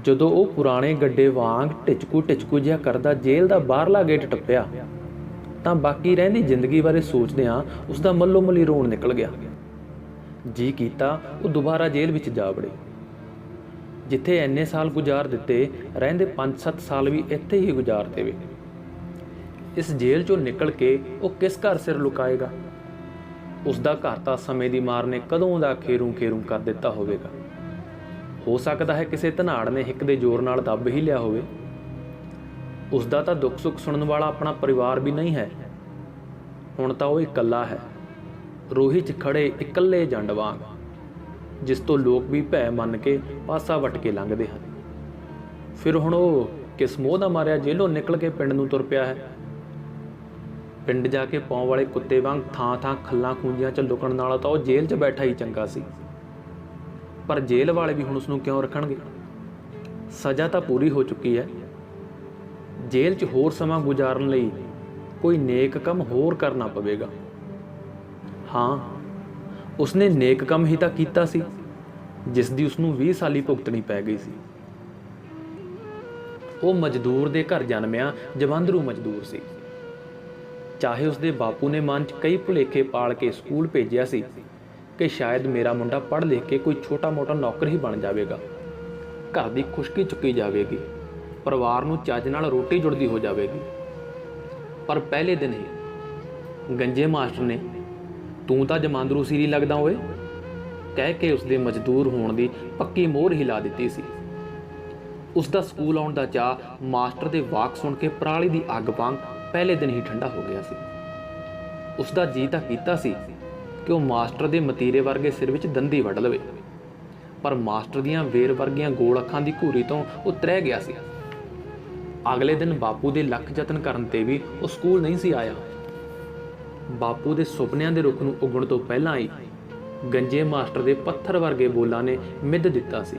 ਜਦੋਂ ਉਹ ਪੁਰਾਣੇ ਗੱਡੇ ਵਾਂਗ ਢਿਚਕੂ ਜਿਹਾ ਕਰਦਾ ਜੇਲ੍ਹ ਦਾ ਬਾਹਰਲਾ ਗੇਟ ਟੱਪਿਆ ਤਾਂ ਬਾਕੀ ਰਹਿੰਦੀ ਜ਼ਿੰਦਗੀ ਬਾਰੇ ਸੋਚਦਿਆਂ ਉਸ ਦਾ ਮੱਲੋ ਮੱਲੀ ਰੋਣ ਨਿਕਲ ਗਿਆ। ਜੀ ਕੀਤਾ ਉਹ ਦੁਬਾਰਾ ਜੇਲ੍ਹ ਵਿੱਚ ਜਾ ਵੜੇ, ਜਿੱਥੇ ਇੰਨੇ ਸਾਲ ਗੁਜ਼ਾਰ ਦਿੱਤੇ, ਰਹਿੰਦੇ 5-7 ਸਾਲ ਵੀ ਇੱਥੇ ਹੀ ਗੁਜ਼ਾਰ ਦੇਵੇ। ਇਸ ਜੇਲ੍ਹ ਚੋਂ ਨਿਕਲ ਕੇ ਉਹ ਕਿਸ ਘਰ ਸਿਰ ਲੁਕਾਏਗਾ? ਉਸ ਦਾ ਘਰ ਤਾਂ ਸਮੇਂ ਦੀ ਮਾਰ ਨੇ ਕਦੋਂ ਦਾ ਖੇਰੂ ਕਰ ਦਿੱਤਾ ਹੋਵੇਗਾ। ਹੋ ਸਕਦਾ ਹੈ ਕਿਸੇ ਧਨਾੜ ਨੇ ਹਿੱਕ ਦੇ ਜ਼ੋਰ ਨਾਲ ਦੱਬ ਹੀ ਲਿਆ ਹੋਵੇ। ਉਸ ਦਾ ਤਾਂ ਦੁੱਖ ਸੁੱਖ ਸੁਣਨ ਵਾਲਾ ਆਪਣਾ ਪਰਿਵਾਰ ਵੀ ਨਹੀਂ ਹੈ। ਹੁਣ ਤਾਂ ਉਹ ਇਕੱਲਾ ਹੈ, ਰੋਹੀ 'ਚ ਖੜੇ ਇਕੱਲੇ ਜੰਡ ਵਾਂਗ, ਜਿਸ ਤੋਂ ਲੋਕ ਵੀ ਭੈ ਮੰਨ ਕੇ ਪਾਸਾ ਵੱਟ ਕੇ ਲੰਘਦੇ ਹਨ। ਫਿਰ ਹੁਣ ਉਹ ਕਿਸ ਮੋਹ ਦਾ ਮਾਰਿਆ ਜੇਲੋਂ ਨਿਕਲ ਕੇ ਪਿੰਡ ਨੂੰ ਤੁਰ ਪਿਆ ਹੈ। ਪਿੰਡ ਜਾ ਕੇ ਪਾਉਣ ਵਾਲੇ ਕੁੱਤੇ ਵਾਂਗ ਥਾਂ ਖੱਲਾਂ ਖੂੰਜੀਆਂ 'ਚ ਲੁਕਣ ਨਾਲੋਂ ਤਾਂ ਉਹ ਜੇਲ੍ਹ 'ਚ ਬੈਠਾ ਹੀ ਚੰਗਾ ਸੀ। ਪਰ ਜੇਲ੍ਹ ਵਾਲੇ ਵੀ ਹੁਣ ਉਸਨੂੰ ਕਿਉਂ ਰੱਖਣਗੇ? ਸਜ਼ਾ ਤਾਂ ਪੂਰੀ ਹੋ ਚੁੱਕੀ ਹੈ। ਜੇਲ੍ਹ 'ਚ ਹੋਰ ਸਮਾਂ ਗੁਜ਼ਾਰਨ ਲਈ ਕੋਈ ਨੇਕ ਕੰਮ ਹੋਰ ਕਰਨਾ ਪਵੇਗਾ। ਹਾਂ, ਉਸਨੇ ਨੇਕ ਕੰਮ ਹੀ ਤਾਂ ਕੀਤਾ ਸੀ, ਜਿਸ ਦੀ ਉਸਨੂੰ 20 ਸਾਲੀ ਭੁਗਤਣੀ ਪੈ ਗਈ ਸੀ। ਉਹ ਮਜ਼ਦੂਰ ਦੇ ਘਰ ਜਨਮਿਆ ਜਵੰਦਰੂ ਮਜ਼ਦੂਰ ਸੀ। ਚਾਹੇ ਉਸਦੇ ਬਾਪੂ ਨੇ ਮਨ 'ਚ ਕਈ ਭੁਲੇਖੇ ਪਾਲ ਕੇ ਸਕੂਲ ਭੇਜਿਆ ਸੀ ਕਿ ਸ਼ਾਇਦ ਮੇਰਾ ਮੁੰਡਾ ਪੜ੍ਹ ਲਿਖ ਕੇ ਕੋਈ ਛੋਟਾ ਮੋਟਾ ਨੌਕਰ ਹੀ ਬਣ ਜਾਵੇਗਾ, ਘਰ ਦੀ ਖੁਸ਼ਕੀ ਚੁੱਕੀ ਜਾਵੇਗੀ, ਪਰਿਵਾਰ ਨੂੰ ਚੱਜ ਨਾਲ ਰੋਟੀ ਜੁੜਦੀ ਹੋ ਜਾਵੇਗੀ। ਪਰ ਪਹਿਲੇ ਦਿਨ ਹੀ ਗੰਜੇ ਮਾਸਟਰ ਨੇ "ਤੂੰ ਤਾਂ ਜਮਾਂਦਰੂ ਸੀਰੀ ਲੱਗਦਾ ਓਏ" ਕਹਿ ਕੇ ਉਸਦੇ ਮਜ਼ਦੂਰ ਹੋਣ ਦੀ ਪੱਕੀ ਮੋਹਰ ਹੀ ਲਾ ਦਿੱਤੀ ਸੀ। ਉਸ ਦਾ ਸਕੂਲ ਆਉਣ ਦਾ ਚਾਅ ਮਾਸਟਰ ਦੇ ਵਾਕ ਸੁਣ ਕੇ ਪਰਾਲੀ ਦੀ ਅੱਗ ਵਾਂਗ ਪਹਿਲੇ ਦਿਨ ਹੀ ਠੰਡਾ ਹੋ ਗਿਆ ਸੀ। ਉਸ ਦਾ ਜੀ ਤਾਂ ਕੀਤਾ ਸੀ ਕਿ ਉਹ ਮਾਸਟਰ ਦੇ ਮਤੀਰੇ ਵਰਗੇ ਸਿਰ ਵਿੱਚ ਦੰਦੀ ਵੱਢ ਲਵੇ, ਪਰ ਮਾਸਟਰ ਦੀਆਂ ਵੇਰ ਵਰਗੀਆਂ ਗੋਲ ਅੱਖਾਂ ਦੀ ਘੂਰੀ ਤੋਂ ਉਹ ਤ੍ਰਹਿ ਗਿਆ ਸੀ। ਅਗਲੇ ਦਿਨ ਬਾਪੂ ਦੇ ਲੱਖ ਯਤਨ ਕਰਨ ਤੇ ਵੀ ਉਹ ਸਕੂਲ ਨਹੀਂ ਸੀ ਆਇਆ। ਬਾਪੂ ਦੇ ਸੁਪਨਿਆਂ ਦੇ ਰੁੱਖ ਨੂੰ ਉੱਗਣ ਤੋਂ ਪਹਿਲਾਂ ਹੀ ਗੰਜੇ ਮਾਸਟਰ ਦੇ ਪੱਥਰ ਵਰਗੇ ਬੋਲਾਂ ਨੇ ਮਿੱਧ ਦਿੱਤਾ ਸੀ।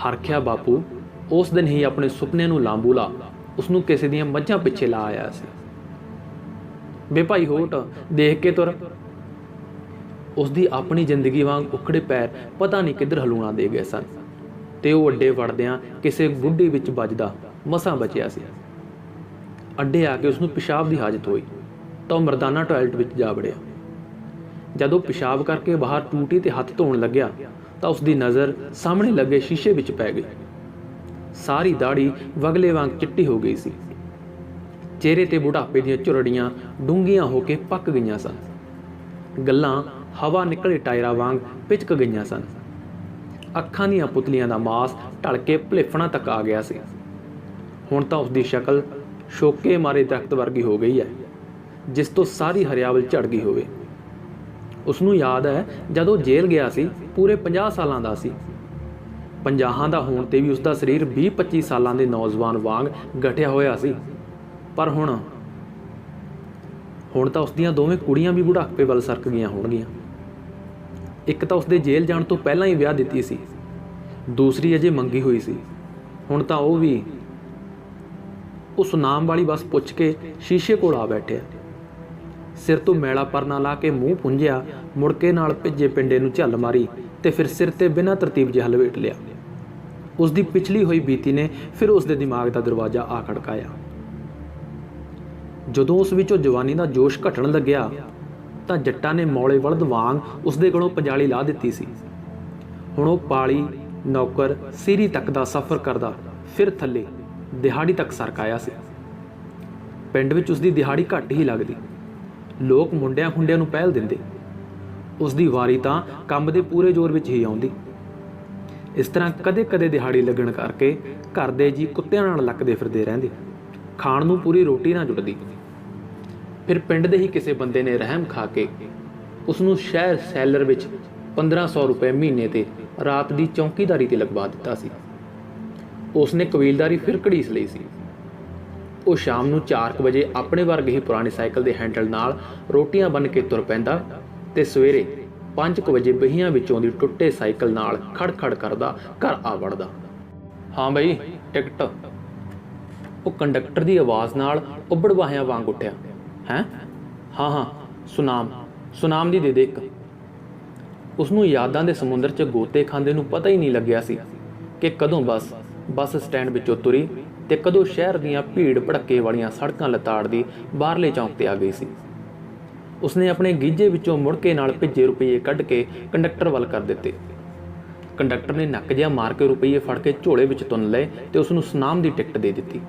ਹਰਖਿਆ ਬਾਪੂ ਉਸ ਦਿਨ ਹੀ ਆਪਣੇ ਸੁਪਨਿਆਂ ਨੂੰ ਲਾਂਬੂਲਾ ਉਸਨੂੰ ਕਿਸੇ ਦੀਆਂ ਮੱਝਾਂ ਪਿੱਛੇ ਲਾ ਆਇਆ ਸੀ। "ਵੇ ਭਾਈ ਹੋਟ, ਦੇਖ ਕੇ ਤੁਰ।" ਉਸਦੀ ਆਪਣੀ ਜ਼ਿੰਦਗੀ ਵਾਂਗ ਉਖੜੇ ਪੈਰ ਪਤਾ ਨਹੀਂ ਕਿੱਧਰ ਹਲੂਣਾ ਦੇ ਗਏ ਸਨ ਤੇ ਉਹ ਅੱਡੇ ਵੜਦਿਆਂ ਕਿਸੇ ਗੁੱਡੀ ਵਿੱਚ ਵੱਜਦਾ ਮਸਾਂ ਬਚਿਆ ਸੀ। ਅੱਡੇ ਆ ਕੇ ਉਸਨੂੰ ਪਿਸ਼ਾਬ ਦੀ ਹਾਜਤ ਹੋਈ ਤਾਂ ਉਹ ਮਰਦਾਨਾ ਟਾਇਲਟ ਵਿੱਚ ਜਾ ਵੜਿਆ। ਜਦੋਂ ਪਿਸ਼ਾਬ ਕਰਕੇ ਬਾਹਰ ਟੂਟੀ ਤੇ ਹੱਥ ਧੋਣ ਲੱਗਿਆ ਤਾਂ ਉਸਦੀ ਨਜ਼ਰ ਸਾਹਮਣੇ ਲੱਗੇ ਸ਼ੀਸ਼ੇ ਵਿੱਚ ਪੈ ਗਈ। ਸਾਰੀ ਦਾੜੀ ਵਗਲੇ ਵਾਂਗ ਚਿੱਟੀ ਹੋ ਗਈ ਸੀ। ਚਿਹਰੇ ਤੇ ਬੁਢਾਪੇ ਦੀਆਂ ਝੁਰੜੀਆਂ ਡੂੰਘੀਆਂ ਹੋ ਕੇ ਪੱਕ ਗਈਆਂ ਸਨ। ਗੱਲਾਂ ਹਵਾ ਨਿਕਲੇ ਟਾਇਰਾਂ ਵਾਂਗ ਪਿਚਕ ਗਈਆਂ ਸਨ। ਅੱਖਾਂ ਦੀਆਂ ਪੁਤਲੀਆਂ ਦਾ ਮਾਸ ਢਲ ਕੇ ਭਲੇਫਣਾ ਤੱਕ ਆ ਗਿਆ ਸੀ। ਹੁਣ ਤਾਂ ਉਸਦੀ ਸ਼ਕਲ ਸ਼ੋਕੇ ਮਾਰੇ ਦਰਖਤ ਵਰਗੀ ਹੋ ਗਈ ਹੈ, ਜਿਸ ਤੋਂ ਸਾਰੀ ਹਰਿਆਵਲ ਝੜ ਗਈ ਹੋਵੇ। ਉਸਨੂੰ ਯਾਦ ਹੈ ਜਦੋਂ ਜੇਲ੍ਹ ਗਿਆ ਸੀ, ਪੂਰੇ 50 ਸਾਲਾਂ ਦਾ ਸੀ। 50 ਦਾ ਹੋਣ ਤੇ ਵੀ ਉਸਦਾ ਸਰੀਰ 20-25 ਸਾਲਾਂ ਦੇ ਨੌਜਵਾਨ ਵਾਂਗ ਗਠਿਆ ਹੋਇਆ ਸੀ। ਪਰ ਹੁਣ ਤਾਂ ਉਸਦੀਆਂ ਦੋਵੇਂ ਕੁੜੀਆਂ ਵੀ ਬੁਢਾਪੇ ਵੱਲ ਸਰਕ ਗਈਆਂ ਹੋਣਗੀਆਂ। ਇੱਕ ਤਾਂ ਉਸਦੇ ਜੇਲ੍ਹ ਜਾਣ ਤੋਂ ਪਹਿਲਾਂ ਹੀ ਵਿਆਹ ਦਿੱਤੀ ਸੀ, ਦੂਸਰੀ ਅਜੇ ਮੰਗੀ ਹੋਈ ਸੀ। ਹੁਣ ਤਾਂ ਉਹ ਵੀ ਉਸ ਨਾਮ ਵਾਲੀ ਬਸ ਪੁੱਛ ਕੇ ਸ਼ੀਸ਼ੇ ਕੋਲ ਆ ਬੈਠਿਆ। ਸਿਰ ਤੋਂ ਮੈਲਾ ਪਰਨਾ ਲਾ ਕੇ ਮੂੰਹ ਪੁੰਝਿਆ, ਮੁੜਕੇ ਨਾਲ ਭਿੱਜੇ ਪਿੰਡੇ ਨੂੰ ਝੱਲ ਮਾਰੀ ਤੇ ਫਿਰ ਸਿਰ ਤੇ ਬਿਨਾਂ ਤਰਤੀਬ ਜਿਹਾ ਲਵੇਟ ਲਿਆ। ਉਸਦੀ ਪਿਛਲੀ ਹੋਈ ਬੀਤੀ ਨੇ ਫਿਰ ਉਸਦੇ ਦਿਮਾਗ ਦਾ ਦਰਵਾਜ਼ਾ ਆ ਖੜਕਾਇਆ। ਜਦੋਂ ਉਸ ਵਿੱਚੋਂ ਜਵਾਨੀ ਦਾ ਜੋਸ਼ ਘਟਣ ਲੱਗਿਆ ਤਾਂ ਜੱਟਾਂ ਨੇ ਮੌਲੇ ਬਲਦ ਵਾਂਗ ਉਸਦੇ ਕੋਲੋਂ ਪੰਜਾਲੀ ਲਾ ਦਿੱਤੀ ਸੀ। ਹੁਣ ਉਹ ਪਾਲੀ, ਨੌਕਰ, ਸੀਰੀ ਤੱਕ ਦਾ ਸਫ਼ਰ ਕਰਦਾ ਫਿਰ ਥੱਲੇ ਦਿਹਾੜੀ ਤੱਕ ਸਰਕਾਇਆ ਸੀ। ਪਿੰਡ ਵਿੱਚ ਉਸਦੀ ਦਿਹਾੜੀ ਘੱਟ ਹੀ ਲੱਗਦੀ। ਲੋਕ ਮੁੰਡਿਆਂ ਖੁੰਡਿਆਂ ਨੂੰ ਪਹਿਲ ਦਿੰਦੇ। ਉਸਦੀ ਵਾਰੀ ਤਾਂ ਕੰਮ ਦੇ ਪੂਰੇ ਜ਼ੋਰ ਵਿੱਚ ਹੀ ਆਉਂਦੀ। ਇਸ ਤਰ੍ਹਾਂ ਕਦੇ ਦਿਹਾੜੀ ਲੱਗਣ ਕਰਕੇ ਘਰ ਦੇ ਜੀ ਕੁੱਤਿਆਂ ਨਾਲ ਲੱਕਦੇ ਫਿਰਦੇ ਰਹਿੰਦੇ, ਖਾਣ ਨੂੰ ਪੂਰੀ ਰੋਟੀ ਨਾ ਜੁੜਦੀ। ਫਿਰ ਪਿੰਡ ਦੇ ਹੀ ਕਿਸੇ ਬੰਦੇ ਨੇ ਰਹਿਮ ਖਾ ਕੇ ਉਸਨੂੰ ਸ਼ਹਿਰ ਸੈਲਰ ਵਿੱਚ 1500 ਰੁਪਏ ਮਹੀਨੇ ਤੇ ਰਾਤ ਦੀ ਚੌਕੀਦਾਰੀ ਤੇ ਲਗਵਾ ਦਿੱਤਾ ਸੀ। ਉਸਨੇ ਕਬੀਲਦਾਰੀ ਫਿਰ ਘੜੀਸ ਲਈ ਸੀ। ਉਹ ਸ਼ਾਮ ਨੂੰ 4 ਵਜੇ ਆਪਣੇ ਵਰਗੇ ਹੀ ਪੁਰਾਣੇ ਸਾਈਕਲ ਦੇ ਹੈਂਡਲ ਨਾਲ ਰੋਟੀਆਂ ਬੰਨ੍ਹ ਕੇ ਤੁਰ ਪੈਂਦਾ ਤੇ ਸਵੇਰੇ 5 ਵਜੇ ਬਹੀਆਂ ਵਿੱਚੋਂ ਦੀ ਟੁੱਟੇ ਸਾਈਕਲ ਨਾਲ ਖੜ ਕਰਦਾ ਘਰ ਆ ਵੜਦਾ। "ਹਾਂ ਬਈ, ਟਿਕਟ।" ਉਹ ਕੰਡਕਟਰ ਦੀ ਆਵਾਜ਼ ਨਾਲ ਉੱਬੜ ਵਾਹਿਆਂ ਵਾਂਗ ਉੱਠਿਆ। "ਹੈਂ? ਹਾਂ, ਸੁਨਾਮ ਦੀ ਦੇ ਦੇ ਇੱਕ।" ਉਸਨੂੰ ਯਾਦਾਂ ਦੇ ਸਮੁੰਦਰ 'ਚ ਗੋਤੇ ਖਾਂਦੇ ਨੂੰ ਪਤਾ ਹੀ ਨਹੀਂ ਲੱਗਿਆ ਸੀ ਕਿ ਕਦੋਂ ਬੱਸ ਸਟੈਂਡ ਵਿੱਚੋਂ ਤੁਰੀ ਤੇ ਕਦੋਂ ਸ਼ਹਿਰ ਦੀਆਂ ਭੀੜ ਭੜੱਕੇ ਵਾਲੀਆਂ ਸੜਕਾਂ ਲਤਾੜਦੀ ਬਾਹਰਲੇ ਚੌਂਕ ਤੇ ਆ ਗਈ ਸੀ। ਉਸਨੇ ਆਪਣੇ ਗੀਜੇ ਵਿੱਚੋਂ ਮੁੜਕੇ ਨਾਲ ਭਿੱਜੇ ਰੁਪਈਏ ਕੱਢ ਕੇ ਕੰਡਕਟਰ ਵੱਲ ਕਰ ਦਿੱਤੇ। ਕੰਡਕਟਰ ਨੇ ਨੱਕ ਜਿਹਾ ਮਾਰ ਕੇ ਰੁਪਈਏ ਫੜ ਕੇ ਝੋਲੇ ਵਿੱਚ ਤੁੰਨ ਲਏ ਤੇ ਉਸ ਨੂੰ ਸੁਨਾਮ ਦੀ ਟਿਕਟ ਦੇ ਦਿੱਤੀ।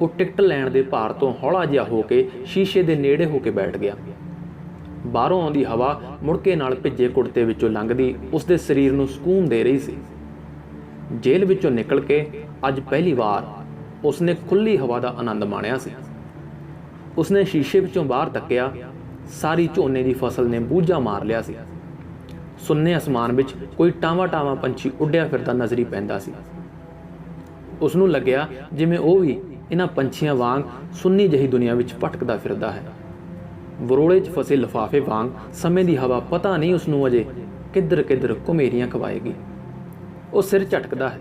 ਉਹ ਟਿਕਟ ਲੈਣ ਦੇ ਭਾਰ ਤੋਂ ਹੌਲਾ ਜਿਹਾ ਹੋ ਕੇ ਸ਼ੀਸ਼ੇ ਦੇ ਨੇੜੇ ਹੋ ਕੇ ਬੈਠ ਗਿਆ। ਬਾਹਰੋਂ ਆਉਂਦੀ ਹਵਾ ਮੁੜਕੇ ਨਾਲ ਭਿੱਜੇ ਕੁੜਤੇ ਵਿੱਚੋਂ ਲੰਘਦੀ ਉਸਦੇ ਸਰੀਰ ਨੂੰ ਸਕੂਨ ਦੇ ਰਹੀ ਸੀ। ਜੇਲ੍ਹ ਵਿੱਚੋਂ ਨਿਕਲ ਕੇ ਅੱਜ ਪਹਿਲੀ ਵਾਰ ਉਸਨੇ ਖੁੱਲ੍ਹੀ ਹਵਾ ਦਾ ਆਨੰਦ ਮਾਣਿਆ ਸੀ। ਉਸਨੇ ਸ਼ੀਸ਼ੇ ਵਿੱਚੋਂ ਬਾਹਰ ਤੱਕਿਆ। ਸਾਰੀ ਝੋਨੇ ਦੀ ਫਸਲ ਨੇ ਬੂਝਾ ਮਾਰ ਲਿਆ ਸੀ। ਸੁੰਨੇ ਅਸਮਾਨ ਵਿੱਚ ਕੋਈ ਟਾਵਾਂ ਪੰਛੀ ਉੱਡਿਆ ਫਿਰਦਾ ਨਜ਼ਰੀ ਪੈਂਦਾ ਸੀ। ਉਸਨੂੰ ਲੱਗਿਆ ਜਿਵੇਂ ਉਹ ਵੀ ਇਹਨਾਂ ਪੰਛੀਆਂ ਵਾਂਗ ਸੁੰਨੀ ਜਿਹੀ ਦੁਨੀਆ ਵਿੱਚ ਭਟਕਦਾ ਫਿਰਦਾ ਹੈ। ਵਰੋਲੇ 'ਚ ਫਸੇ ਲਿਫਾਫੇ ਵਾਂਗ ਸਮੇਂ ਦੀ ਹਵਾ ਪਤਾ ਨਹੀਂ ਉਸਨੂੰ ਅਜੇ ਕਿੱਧਰ ਘੁਮੇਰੀਆਂ ਖਵਾਏਗੀ। ਉਹ ਸਿਰ ਝਟਕਦਾ ਹੈ।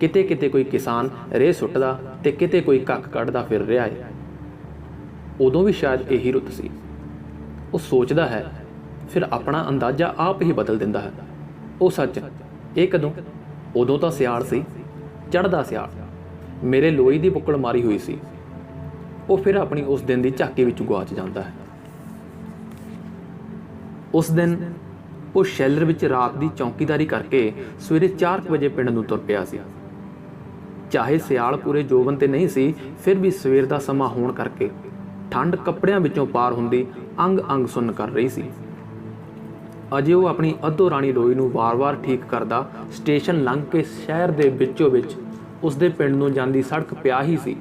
ਕਿਤੇ ਕੋਈ ਕਿਸਾਨ ਰੇਹ ਸੁੱਟਦਾ ਤੇ ਕਿਤੇ ਕੋਈ ਕੱਖ ਕੱਢਦਾ ਫਿਰ ਰਿਹਾ ਹੈ। ਉਦੋਂ ਵੀ ਸ਼ਾਇਦ ਇਹੀ ਰੁੱਤ ਸੀ। ਉਹ ਸੋਚਦਾ ਹੈ, ਫਿਰ ਆਪਣਾ ਅੰਦਾਜ਼ਾ ਆਪ ਹੀ ਬਦਲ ਦਿੰਦਾ ਹੈ। ਉਹ ਸੱਚ, ਇਹ ਕਦੋਂ? ਉਦੋਂ ਤਾਂ ਸਿਆਲ ਸੀ, ਚੜ੍ਹਦਾ ਸਿਆਲ। ਮੇਰੇ ਲੋਈ ਦੀ ਬੁੱਕਲ ਮਾਰੀ ਹੋਈ ਸੀ। ਉਹ ਫਿਰ ਆਪਣੀ ਉਸ ਦਿਨ ਦੀ ਝਾਕੀ ਵਿੱਚ ਗੁਆਚ ਜਾਂਦਾ ਹੈ। ਉਸ ਦਿਨ ਉਹ ਸ਼ੈਲਰ ਵਿੱਚ ਰਾਤ ਦੀ ਚੌਕੀਦਾਰੀ ਕਰਕੇ ਸਵੇਰੇ 4 ਵਜੇ ਪਿੰਡ ਨੂੰ ਤੁਰ ਪਿਆ ਸੀ। ਚਾਹੇ ਸਿਆਲ ਪੂਰੇ ਜੋਬਨ ਤੇ ਨਹੀਂ ਸੀ, ਫਿਰ ਵੀ ਸਵੇਰ ਦਾ ਸਮਾਂ ਹੋਣ ਕਰਕੇ ਠੰਡ ਕੱਪੜਿਆਂ ਵਿੱਚੋਂ ਪਾਰ ਹੁੰਦੀ ਅੰਗ ਸੁੰਨ ਕਰ ਰਹੀ ਸੀ। ਅਜੇ ਉਹ ਆਪਣੀ ਅੱਧੋ ਰਾਣੀ ਲੋਈ ਨੂੰ ਵਾਰ-ਵਾਰ ਠੀਕ ਕਰਦਾ ਸਟੇਸ਼ਨ ਲੰਘ ਕੇ ਸ਼ਹਿਰ ਦੇ ਵਿੱਚੋਂ ਵਿੱਚ ਉਸਦੇ ਪਿੰਡ ਨੂੰ ਜਾਂਦੀ ਸੜਕ ਪਿਆ ਹੀ ਸੀ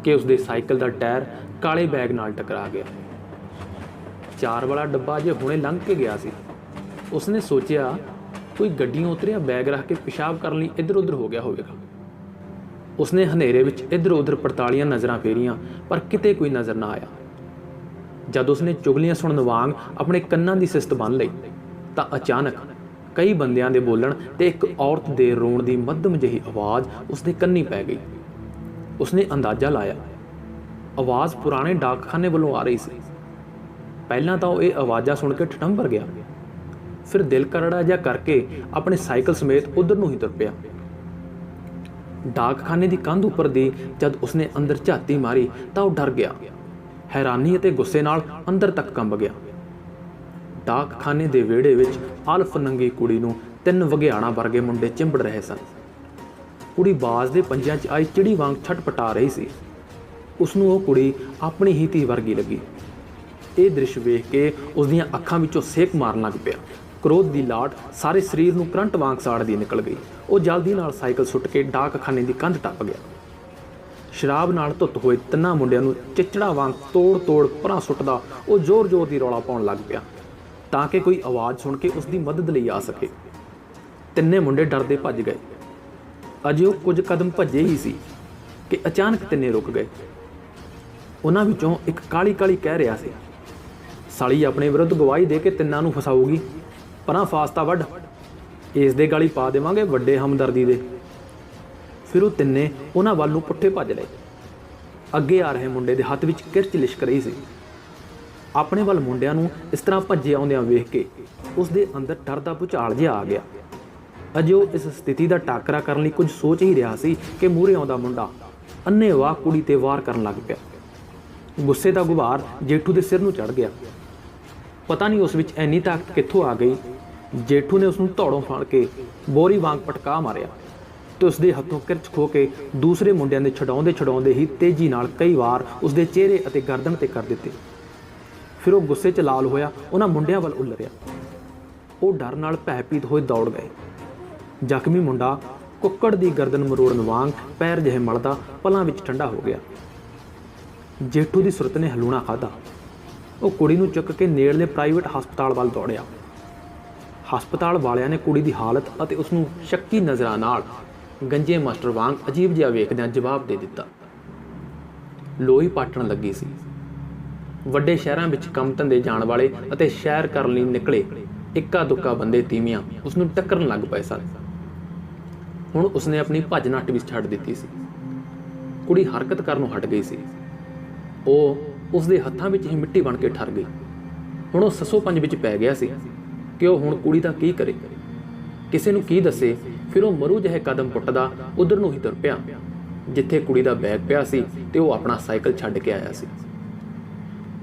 ਕਿ ਉਸਦੇ ਸਾਈਕਲ ਦਾ ਟਾਇਰ ਕਾਲੇ ਬੈਗ ਨਾਲ ਟਕਰਾ ਗਿਆ। 4 ਵਾਲਾ ਡੱਬਾ ਜੇ ਹੁਣੇ ਲੰਘ ਕੇ ਗਿਆ ਸੀ। ਉਸਨੇ ਸੋਚਿਆ ਕੋਈ ਗੱਡੀਆਂ ਉਤਰਿਆ ਬੈਗ ਰੱਖ ਕੇ ਪਿਸ਼ਾਬ ਕਰਨ ਲਈ ਇੱਧਰ ਉੱਧਰ ਹੋ ਗਿਆ ਹੋਵੇਗਾ। ਉਸਨੇ ਹਨੇਰੇ ਵਿੱਚ ਇੱਧਰ ਉੱਧਰ ਪੜਤਾਲੀਆਂ ਨਜ਼ਰਾਂ ਫੇਰੀਆਂ, ਪਰ ਕਿਤੇ ਕੋਈ ਨਜ਼ਰ ਨਾ ਆਇਆ। ਜਦ ਉਸਨੇ ਚੁਗਲੀਆਂ ਸੁਣਨ ਵਾਂਗ ਆਪਣੇ ਕੰਨਾਂ ਦੀ ਸਿਸਤ ਬੰਨ੍ਹ ਲਈ ਤਾਂ ਅਚਾਨਕ ਕਈ ਬੰਦਿਆਂ ਦੇ ਬੋਲਣ ਤੇ ਇੱਕ ਔਰਤ ਦੇ ਰੋਣ ਦੀ ਮੱਧਮ ਜਿਹੀ ਆਵਾਜ਼ ਉਸਦੇ ਕੰਨੀ ਪੈ ਗਈ। ਉਸਨੇ ਅੰਦਾਜ਼ਾ ਲਾਇਆ, ਆਵਾਜ਼ ਪੁਰਾਣੇ ਡਾਕਖਾਨੇ ਵੱਲੋਂ ਆ ਰਹੀ ਸੀ। ਪਹਿਲਾਂ ਤਾਂ ਉਹ ਇਹ ਆਵਾਜ਼ਾਂ ਸੁਣ ਕੇ ਠਠੰਬਰ ਗਿਆ, ਫਿਰ ਦਿਲ ਕਰੜਾ ਜਿਹਾ ਕਰਕੇ ਆਪਣੇ ਸਾਈਕਲ ਸਮੇਤ ਉਧਰ ਨੂੰ ਹੀ ਤੁਰ ਪਿਆ। ਡਾਕਖਾਨੇ ਦੀ ਕੰਧ ਉੱਪਰ ਦੀ ਜਦ ਉਸਨੇ ਅੰਦਰ ਝਾਤੀ ਮਾਰੀ ਤਾਂ ਉਹ ਡਰ ਗਿਆ। ਹੈਰਾਨੀ ਅਤੇ ਗੁੱਸੇ ਨਾਲ ਅੰਦਰ ਤੱਕ ਕੰਬ ਗਿਆ। ਡਾਕਖਾਨੇ ਦੇ ਵਿਹੜੇ ਵਿੱਚ ਅਲਫ ਨੰਗੀ ਕੁੜੀ ਨੂੰ 3 ਵਗਿਆਣਾ ਵਰਗੇ ਮੁੰਡੇ ਚਿੰਬੜ ਰਹੇ ਸਨ। ਕੁੜੀ ਬਾਜ਼ ਦੇ ਪੰਜਿਆਂ 'ਚ ਆਈ ਚਿੜੀ ਵਾਂਗ ਛਟਪਟਾ ਰਹੀ ਸੀ। ਉਸਨੂੰ ਉਹ ਕੁੜੀ ਆਪਣੀ ਹੀ ਧੀ ਵਰਗੀ ਲੱਗੀ। ਇਹ ਦ੍ਰਿਸ਼ ਵੇਖ ਕੇ ਉਸਦੀਆਂ ਅੱਖਾਂ ਵਿੱਚੋਂ ਸੇਕ ਮਾਰਨ ਲੱਗ ਪਿਆ। ਕ੍ਰੋਧ ਦੀ ਲਾਟ ਸਾਰੇ ਸਰੀਰ ਨੂੰ ਕਰੰਟ ਵਾਂਗ ਸਾੜਦੀ ਨਿਕਲ ਗਈ। ਉਹ ਜਲਦੀ ਨਾਲ ਸਾਈਕਲ ਸੁੱਟ ਕੇ ਡਾਕਖਾਨੇ ਦੀ ਕੰਧ ਟੱਪ ਗਿਆ। ਸ਼ਰਾਬ ਨਾਲ ਧੁੱਤ ਹੋਏ 3 ਮੁੰਡਿਆਂ ਨੂੰ ਚਿਚੜਾ ਵਾਂਗ ਤੋੜ ਪਰਾਂ ਸੁੱਟਦਾ ਉਹ ਜ਼ੋਰ ਦੀ ਰੌਲਾ ਪਾਉਣ ਲੱਗ ਪਿਆ ਤਾਂ ਕਿ ਕੋਈ ਆਵਾਜ਼ ਸੁਣ ਕੇ ਉਸਦੀ ਮਦਦ ਲਈ ਆ ਸਕੇ। 3 ਮੁੰਡੇ ਡਰਦੇ ਭੱਜ ਗਏ। ਅਜੇ ਉਹ ਕੁਝ ਕਦਮ ਭੱਜੇ ਹੀ ਸੀ ਕਿ ਅਚਾਨਕ 3 ਰੁਕ ਗਏ। ਉਹਨਾਂ ਵਿੱਚੋਂ ਇੱਕ ਕਾਲੀ ਕਹਿ ਰਿਹਾ ਸੀ, ਸਾਲੀ ਆਪਣੇ ਵਿਰੁੱਧ ਗਵਾਹੀ ਦੇ ਕੇ 3 ਨੂੰ ਫਸਾਊਗੀ, ਪਰਾਂ ਫਾਸਤਾ ਵੱਢ, ਇਸ ਦੇ ਗਾਲੀ ਪਾ ਦੇਵਾਂਗੇ ਵੱਡੇ ਹਮਦਰਦੀ ਦੇ। ਫਿਰ ਉਹ 3 ਉਹਨਾਂ ਵੱਲ ਨੂੰ ਪੁੱਠੇ ਭੱਜ ਲਏ। ਅੱਗੇ ਆ ਰਹੇ ਮੁੰਡੇ ਦੇ ਹੱਥ ਵਿੱਚ ਕਿਰਚ ਲਿਸ਼ਕ ਰਹੀ ਸੀ। ਆਪਣੇ ਵੱਲ ਮੁੰਡਿਆਂ ਨੂੰ ਇਸ ਤਰ੍ਹਾਂ ਭੱਜੇ ਆਉਂਦਿਆਂ ਵੇਖ ਕੇ ਉਸਦੇ ਅੰਦਰ ਡਰ ਦਾ ਭੁਚਾਲ ਜਿਹਾ ਆ ਗਿਆ। ਅਜੇ ਉਹ ਇਸ ਸਥਿਤੀ ਦਾ ਟਾਕਰਾ ਕਰਨ ਲਈ ਕੁਝ ਸੋਚ ਹੀ ਰਿਹਾ ਸੀ ਕਿ ਮੂਹਰੇ ਆਉਂਦਾ ਮੁੰਡਾ ਅੰਨ੍ਹੇਵਾਹ ਕੁੜੀ ਤੇ ਵਾਰ ਕਰਨ ਲੱਗ ਪਿਆ। ਗੁੱਸੇ ਦਾ ਗੁਬਾਰ ਜੇਠੂ ਦੇ ਸਿਰ ਨੂੰ ਚੜ੍ਹ ਗਿਆ। ਪਤਾ ਨਹੀਂ ਉਸ ਵਿੱਚ ਇੰਨੀ ਤਾਕਤ ਕਿੱਥੋਂ ਆ ਗਈ। ਜੇਠੂ ਨੇ ਉਸਨੂੰ ਧੌੜੋਂ ਫੜ ਕੇ ਬੋਰੀ ਵਾਂਗ ਪਟਕਾ ਮਾਰਿਆ ਤੇ ਉਸਦੇ ਹੱਥੋਂ ਕਿਰਚ ਖੋ ਕੇ ਦੂਸਰੇ ਮੁੰਡਿਆਂ ਦੇ ਛਡਾਉਂਦੇ ਹੀ ਤੇਜ਼ੀ ਨਾਲ ਕਈ ਵਾਰ ਉਸਦੇ ਚਿਹਰੇ ਅਤੇ ਗਰਦਨ ਤੇ ਕਰ ਦਿੱਤੇ। ਫਿਰ ਉਹ ਗੁੱਸੇ 'ਚ ਲਾਲ ਹੋਇਆ ਉਹਨਾਂ ਮੁੰਡਿਆਂ ਵੱਲ ਉਲਰਿਆ। ਉਹ ਡਰ ਨਾਲ ਭੈਭੀਤ ਹੋਏ ਦੌੜ ਗਏ। ਜ਼ਖਮੀ ਮੁੰਡਾ ਕੁੱਕੜ ਦੀ ਗਰਦਨ ਮਰੋੜਨ ਵਾਂਗ ਪੈਰ ਜਿਹੇ ਮਲਦਾ ਪਲਾਂ ਵਿੱਚ ਠੰਡਾ ਹੋ ਗਿਆ। ਜੇਠੂ ਦੀ ਸੁਰਤ ਨੇ ਹਲੂਣਾ ਖਾਧਾ। ਉਹ ਕੁੜੀ ਨੂੰ ਚੁੱਕ ਕੇ ਨੇੜਲੇ ਪ੍ਰਾਈਵੇਟ ਹਸਪਤਾਲ ਵੱਲ ਦੌੜਿਆ। ਹਸਪਤਾਲ ਵਾਲਿਆਂ ਨੇ ਕੁੜੀ ਦੀ ਹਾਲਤ ਅਤੇ ਉਸਨੂੰ ਸ਼ੱਕੀ ਨਜ਼ਰਾਂ ਨਾਲ ਗੰਜੇ ਮਾਸਟਰ ਵਾਂਗ ਅਜੀਬ ਜਿਹਾ ਵੇਖਦਿਆਂ ਜਵਾਬ ਦੇ ਦਿੱਤਾ। ਲੋਈ ਪਾਟਣ ਲੱਗੀ ਸੀ। ਵੱਡੇ ਸ਼ਹਿਰਾਂ ਵਿੱਚ ਕੰਮ ਧੰਦੇ ਜਾਣ ਵਾਲੇ ਅਤੇ ਸੈਰ ਕਰਨ ਲਈ ਨਿਕਲੇ ਇੱਕਾ ਦੁੱਕਾ ਬੰਦੇ ਤੀਵੀਆਂ ਉਸਨੂੰ ਟੱਕਰਨ ਲੱਗ ਪਏ ਸਨ। ਹੁਣ ਉਸਨੇ ਆਪਣੀ ਭੱਜ ਨੱਠ ਵੀ ਛੱਡ ਦਿੱਤੀ ਸੀ। ਕੁੜੀ ਹਰਕਤ ਕਰਨੋਂ ਹਟ ਗਈ ਸੀ। ਉਹ ਉਸਦੇ ਹੱਥਾਂ ਵਿੱਚ ਹੀ ਮਿੱਟੀ ਬਣ ਕੇ ਠਰ ਗਈ। ਹੁਣ ਉਹ ਸੱਸੋ ਪੰਜ ਵਿੱਚ ਪੈ ਗਿਆ ਸੀ ਕਿ ਉਹ ਹੁਣ ਕੁੜੀ ਦਾ ਕੀ ਕਰੇ, ਕਿਸੇ ਨੂੰ ਕੀ ਦੱਸੇ। ਫਿਰ ਫਿਰ ਉਹ ਮਰੂ ਜਿਹੇ ਕਦਮ ਪੁੱਟਦਾ ਉਧਰ ਨੂੰ ਹੀ ਤੁਰ ਪਿਆ ਜਿੱਥੇ ਕੁੜੀ ਦਾ ਬੈਗ ਪਿਆ ਸੀ ਤੇ ਉਹ ਆਪਣਾ ਸਾਈਕਲ ਛੱਡ ਕੇ ਆਇਆ ਸੀ।